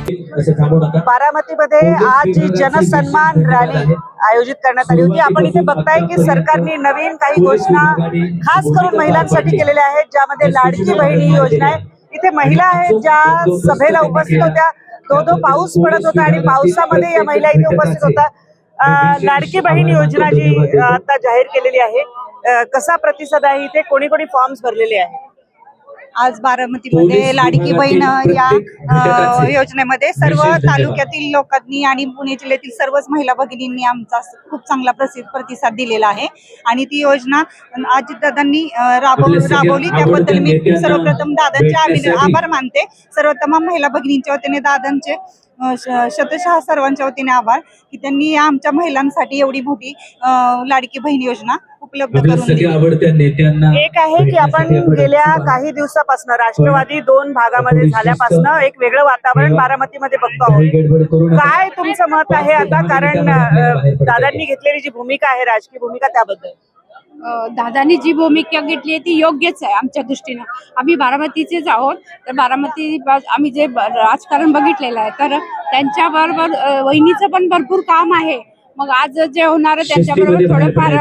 बारामतीमध्ये आज जी जनसन्मान रॅली आयोजित करण्यात आली होती, आपण इथे बघताय की सरकारने नवीन काही घोषणा खास करून महिलांसाठी केलेल्या आहेत, ज्यामध्ये लाडकी बहिणी योजना आहे। इथे महिला आहेत ज्या सभेला उपस्थित होत्या। दो पाऊस पडत होता आणि पावसामध्ये या महिला इथे उपस्थित होता। लाडकी बहीण योजना जी आता जाहीर केलेली आहे, कसा प्रतिसाद आहे इथे, कोणी कोणी फॉर्म्स भरलेले आहेत? आज बारामतीमध्ये लाडकी बहीण या योजनेमध्ये सर्व तालुक्यातील लोकांनी आणि पुणे जिल्ह्यातील सर्वच महिला भगिनींनी आमचा खूप चांगला प्रतिसाद दिलेला आहे। आणि ती योजना अजितदादांनी राबवली, त्याबद्दल मी सर्वप्रथम दादांचे आभार मानते। सर्व तमाम महिला भगिनींच्या वतीने दादांचे शतशः सर्वांच्या वतीने आभार की त्यांनी आमच्या महिलांसाठी एवढी मोठी लाडकी बहीण योजना उपलब्ध करून दिली। एक आहे की आपण गेल्या काही दिवसापासून राष्ट्रवादी दोन भागामध्ये झाल्यापासून एक वेगळं वातावरण बारामतीमध्ये बघतो आहोत। काय तुमचं मत आहे आता, कारण दादांनी घेतलेली जी भूमिका आहे, राजकीय भूमिका, त्याबद्दल? दादांनी जी भूमिका घेतली आहे ती योग्यच आहे आमच्या दृष्टीनं। आम्ही बारामतीचेच आहोत, तर बारामती आम्ही जे राजकारण बघितलेलं आहे, तर त्यांच्याबरोबर वहिनीचं पण भरपूर काम आहे। मग आज जे होणार त्यांच्याबरोबर थोडंफार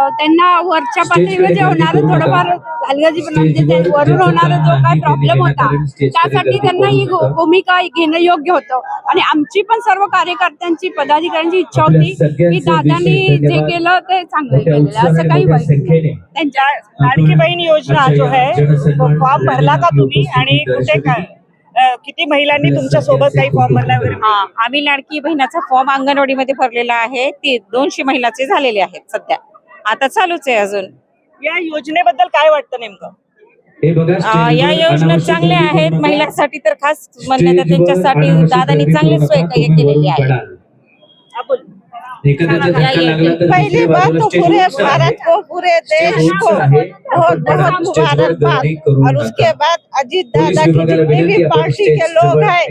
त्यांना वरच्या पातळीवर जे होणार थोडंफार हलगर्जीपणा, म्हणजे वरून होणारा जो काय प्रॉब्लेम होता त्यासाठी त्यांना ही भूमिका घेणं योग्य होतं। आणि आमची पण सर्व कार्यकर्त्यांची, पदाधिकाऱ्यांची इच्छा होती की दादांनी जे केलं ते चांगलं केलं, असं काही वाईट नाही। त्यांच्या लाडकी बहीण योजना जो आहे, फॉर्म भरला का तुम्ही आणि कुठे काय, किती महिलांनी तुमच्या सोबत काही फॉर्म भरला वगैरे? आम्ही लाडकी बहिणाचा फॉर्म अंगणवाडीमध्ये भरलेला आहे, ते 200 महिलाचे झालेले आहेत सध्या, आता चालूच आहे अजून। या योजनेबद्दल काय वाटतं नेमकं? या योजना चांगल्या आहेत महिलांसाठी, तर खास म्हणण्यात त्यांच्यासाठी दादांनी चांगली सोय केलेली आहे। पहली बात तो पूरे भारत को, पूरे देश को बहुत बहुत मुबारकबाद। और उसके बाद अजीत दादा की जितनी भी पार्टी के लोग हैं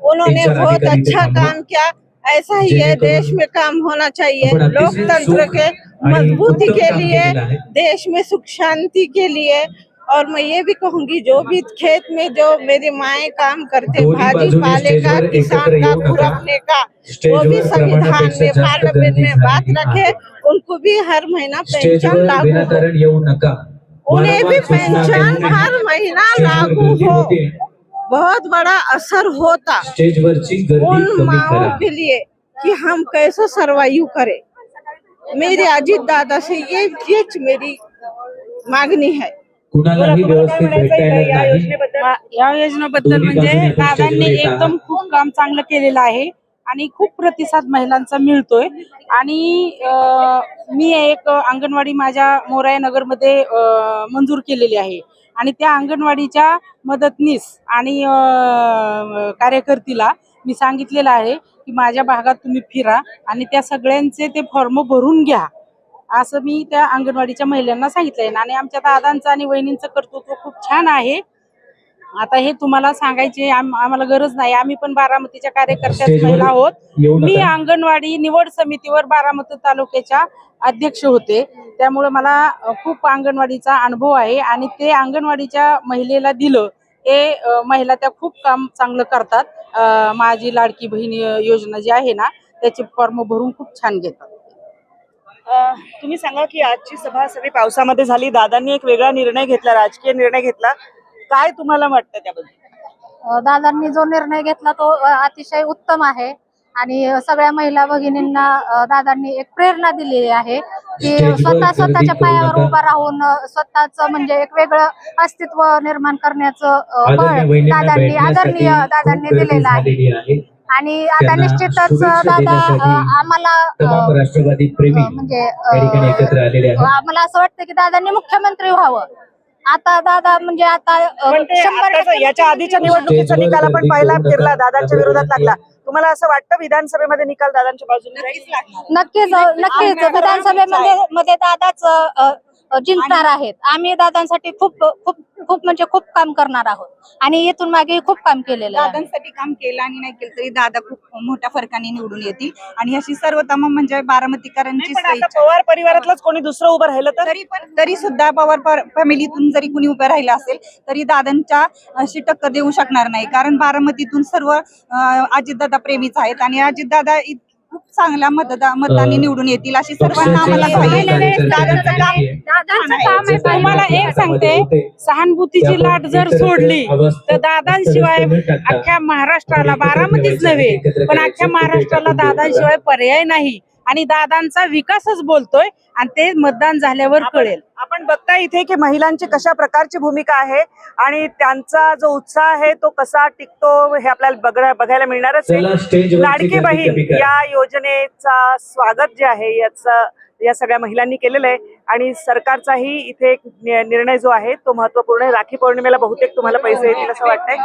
उन्होंने बहुत अच्छा काम किया। ऐसा ही ये देश में काम होना चाहिए, लोकतंत्र के मजबूती के लिए, देश में सुख शांति के लिए। और मैं ये भी कहूंगी, जो भी खेत में जो मेरी माएँ काम करते, भाजी पाले का, किसान का, खुरपने का, वो भी संविधान में, पार्लियामेंट में बात रखे, उनको भी हर महीना पेंशन लागू हो, उन्हें भी पेंशन हर महीना लागू हो। बहुत बड़ा असर होता उन माओ के लिए कि हम कैसे सर्वाइव करें। मेरे अजीत दादा से ये मेरी मागणी है। या योजनेबद्दल म्हणजे दादांनी एकदम खूप काम चांगलं केलेलं आहे आणि खूप प्रतिसाद महिलांचा मिळतोय। आणि मी एक अंगणवाडी माझ्या मोराया नगरमध्ये मंजूर केलेली आहे आणि त्या अंगणवाडीच्या मदतनीस आणि कार्यकर्तीला मी सांगितलेलं आहे की माझ्या भागात तुम्ही फिरा आणि त्या सगळ्यांचे ते फॉर्म भरून घ्या, असं मी त्या अंगणवाडीच्या महिलांना सांगितलंय। आणि आमच्या दादांचं आणि वहिनींचं कर्तृत्व खूप छान आहे। आता हे तुम्हाला सांगायची आम्हाला गरज नाही, आम्ही पण बारामतीच्या कार्यकर्त्याच महिला आहोत। मी अंगणवाडी निवड समितीवर बारामती तालुक्याच्या अध्यक्ष होते, त्यामुळे मला खूप अंगणवाडीचा अनुभव आहे। आणि ते अंगणवाडीच्या महिलेला दिलं, हे महिला त्या खूप काम चांगलं करतात। माझी लाडकी बहीण योजना जी आहे ना, त्याचे फॉर्म भरून खूप छान घेतात। तुम्ही सांगा की आजची सभा सगळी पावसामध्ये झाली, दादांनी एक वेगळा निर्णय घेतला, राजकीय निर्णय घेतला, काय तुम्हाला वाटतं त्याबद्दल? दादांनी जो निर्णय घेतला तो अतिशय उत्तम आहे आणि सगळ्या महिला भगिनींना दादांनी एक प्रेरणा दिलेली आहे की स्वतःच्या पायावर उभा राहून स्वतःच म्हणजे एक वेगळं अस्तित्व निर्माण करण्याचं बळ दादांनी, आदरणीय दादांनी दिलेलं आहे। आणि आता निश्चितच दादा आम्हाला म्हणजे आम्हाला असं वाटतं की दादांनी मुख्यमंत्री व्हावं। आता दादा म्हणजे आता 100% याच्या आधीच्या निवडणुकीचा निकाल आपण पहिला फिरला दादांच्या विरोधात लागला, तुम्हाला असं वाटतं विधानसभेमध्ये निकाल दादांच्या बाजूने? नक्कीच विधानसभेमध्ये दादाच जिंकणार आहेत. आम्ही दादांसाठी खूप खूप खूप म्हणजे खूप काम करणार आहोत आणि इथून मागे खूप काम केलेलं आहे. दादांसाठी काम केलं आणि नाही केलं तरी दादा खूप मोठ्या फरकाने निवडून येतील आणि अशी सर्व तमाम म्हणजे बारामतीकरांची पण आता इच्छा. पवार परिवारातलंच कोणी दुसरं उभं राहिलं तर तरी सुद्धा पवार फॅमिलीतून जरी कुणी उभं राहिलं असेल तरी दादांच्या अशी टक्कर देऊ शकणार नाही, कारण बारामतीतून सर्व अजितदादा प्रेमीच आहेत आणि अजितदादा खूप चांगल्या मताने निवडून येतील अशी सर्वांना आम्हाला दादांचं काम तुम्हाला एक सांगते, सहानुभूतीची लाट जर सोडली तर दादांशिवाय अख्ख्या महाराष्ट्राला, बारामतीच नव्हे पण अख्ख्या महाराष्ट्राला दादांशिवाय पर्याय नाही आणि दादांचा विकासच बोलतोय आणि ते मतदान झाल्यावर कळेल. आपण बघताय इथे की महिलांची कशा प्रकारची भूमिका आहे आणि त्यांचा जो उत्साह आहे तो कसा टिकतो हे आपल्याला बघायला मिळणारच आहे. लाडकी बहीण या योजनेचा स्वागत जे आहे या सगळ्या महिलांनी केलेलं आहे आणि सरकारचाही इथे एक निर्णय जो आहे तो महत्वपूर्ण आहे. राखी पौर्णिमेला बहुतेक तुम्हाला पैसे येतील असं वाटतंय.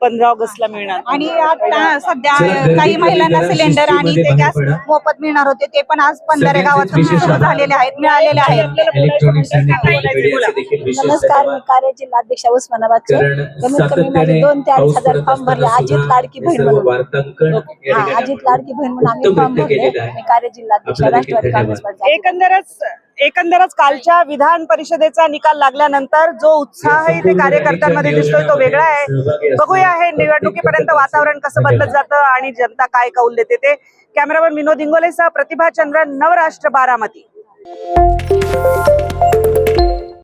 15 ऑगस्टला मिळणार आणि आता सध्या काही महिलांना सिलेंडर आणि ते गॅस मोफत मिळणार होते, ते पण आज 15 गावातून सुरू झालेले आहेत, मिळालेले आहेत. नमस्कार, मी कार्य जिल्हाध्यक्ष उस्मानाबादचे. कमीत कमी माझे 2 ते 2.5 हजार फॉर्म भरले अजित लाडकी बहीण म्हणून. अजित लाडकी बहीण म्हणून आम्ही फॉर्म भरले. मी कार्य जिल्हाध्यक्ष राष्ट्रवादी काँग्रेस पार्टी. एकंदरच कालच्या विधान परिषदेचा निकाल लागल्यानंतर जो उत्साह इथे कार्यकर्त्यांमध्ये दिसतोय तो वेगळा आहे. बघूया हे निवडणुकीपर्यंत वातावरण कसं बदलत जातं आणि जनता काय कौल देते ते. कॅमेरामन विनोद इंगोलेसह प्रतिभा चंद्रन, नवराष्ट्र, बारामती.